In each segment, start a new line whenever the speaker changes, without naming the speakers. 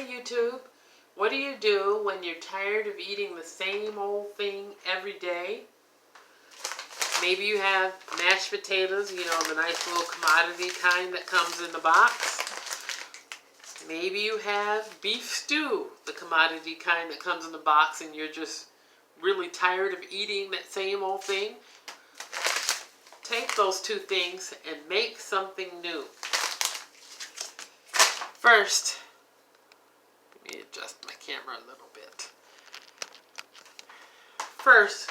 Hey YouTube, what do you do when you're tired of eating the same old thing every day? Maybe you have mashed potatoes, you know, the nice little commodity kind that comes in the box. Maybe you have beef stew, the commodity kind that comes in the box, and you're just really tired of eating that same old thing. Take those two things and make something new. First, let me adjust my camera a little bit. First,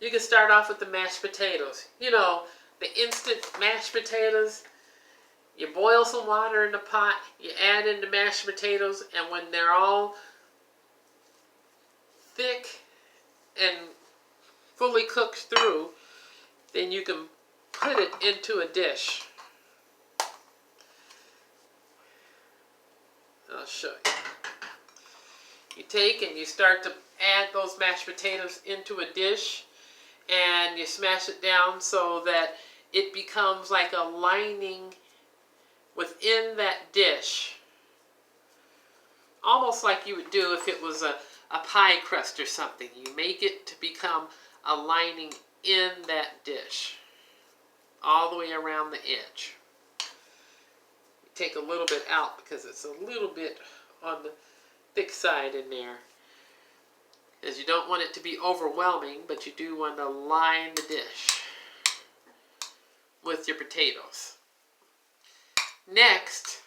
you can start off with the mashed potatoes. You know, the instant mashed potatoes. You boil some water in the pot, you add in the mashed potatoes, and when they're all thick and fully cooked through, then you can put it into a dish. I'll show you. You take and you start to add those mashed potatoes into a dish, and you smash it down so that it becomes like a lining within that dish. Almost like you would do if it was a pie crust or something. You make it to become a lining in that dish, all the way around the edge. You take a little bit out because it's a little bit on the thick side in there, because you don't want it to be overwhelming, but you do want to line the dish with your potatoes. Next,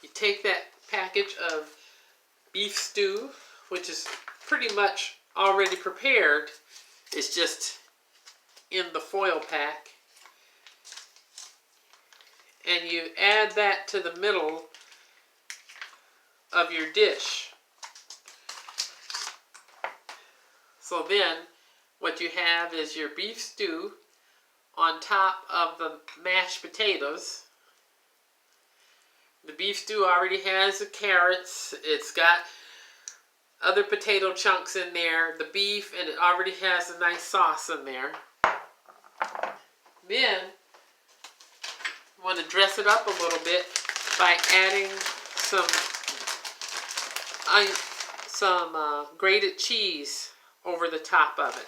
you take that package of beef stew, which is pretty much already prepared. It's just in the foil pack. And you add that to the middle of your dish. So then, what you have is your beef stew on top of the mashed potatoes. The beef stew already has the carrots. It's got other potato chunks in there, the beef, and it already has a nice sauce in there. Then, you want to dress it up a little bit by adding some grated cheese over the top of it.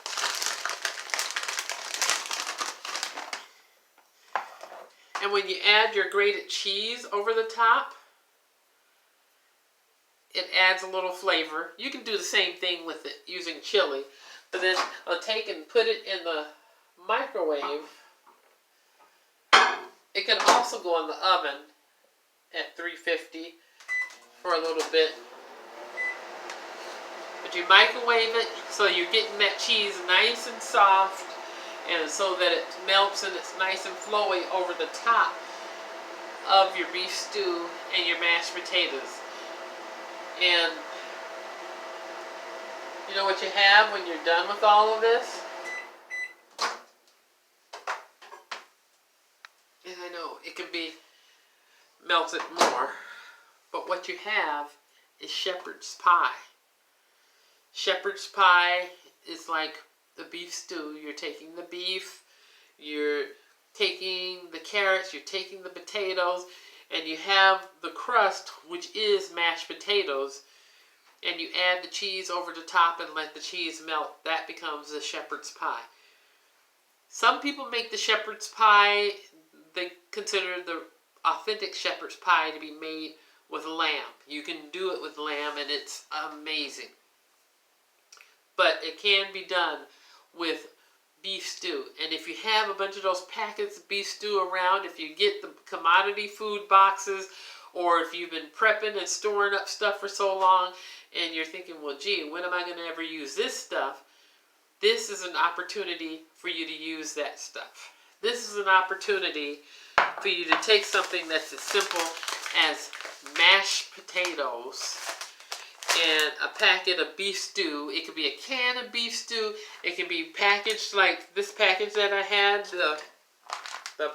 And when you add your grated cheese over the top, it adds a little flavor. You can do the same thing with it using chili. But then I'll take and put it in the microwave. It can also go in the oven at 350 for a little bit. But you microwave it so you're getting that cheese nice and soft, and so that it melts and it's nice and flowy over the top of your beef stew and your mashed potatoes. And you know what you have when you're done with all of this? And I know it can be melted more, but what you have is shepherd's pie. Shepherd's pie is like the beef stew. You're taking the beef, you're taking the carrots, you're taking the potatoes, and you have the crust, which is mashed potatoes, and you add the cheese over the top and let the cheese melt. That becomes the shepherd's pie. Some people make the shepherd's pie, they consider the authentic shepherd's pie to be made with lamb. You can do it with lamb and it's amazing. But it can be done with beef stew. And if you have a bunch of those packets of beef stew around, if you get the commodity food boxes, or if you've been prepping and storing up stuff for so long and you're thinking, well, gee, when am I going to ever use this stuff? This is an opportunity for you to use that stuff. This is an opportunity for you to take something that's as simple as mashed potatoes and a packet of beef stew. It could be a can of beef stew. It can be packaged like this package that I had, the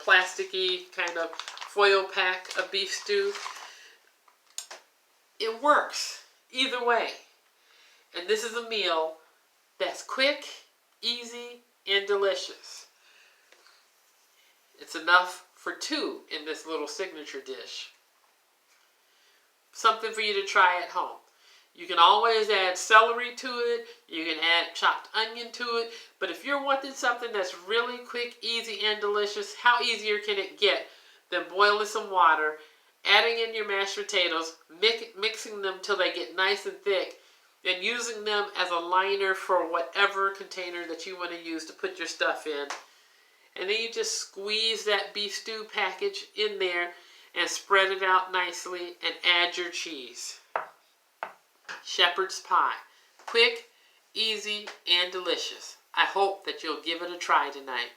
plasticky kind of foil pack of beef stew. It works either way. And this is a meal that's quick, easy, and delicious. It's enough for 2 in this little signature dish. Something for you to try at home. You can always add celery to it. You can add chopped onion to it. But if you're wanting something that's really quick, easy, and delicious, how easier can it get than boiling some water, adding in your mashed potatoes, mixing them till they get nice and thick, and using them as a liner for whatever container that you want to use to put your stuff in. And then you just squeeze that beef stew package in there and spread it out nicely and add your cheese. Shepherd's pie. Quick, easy, and delicious. I hope that you'll give it a try tonight.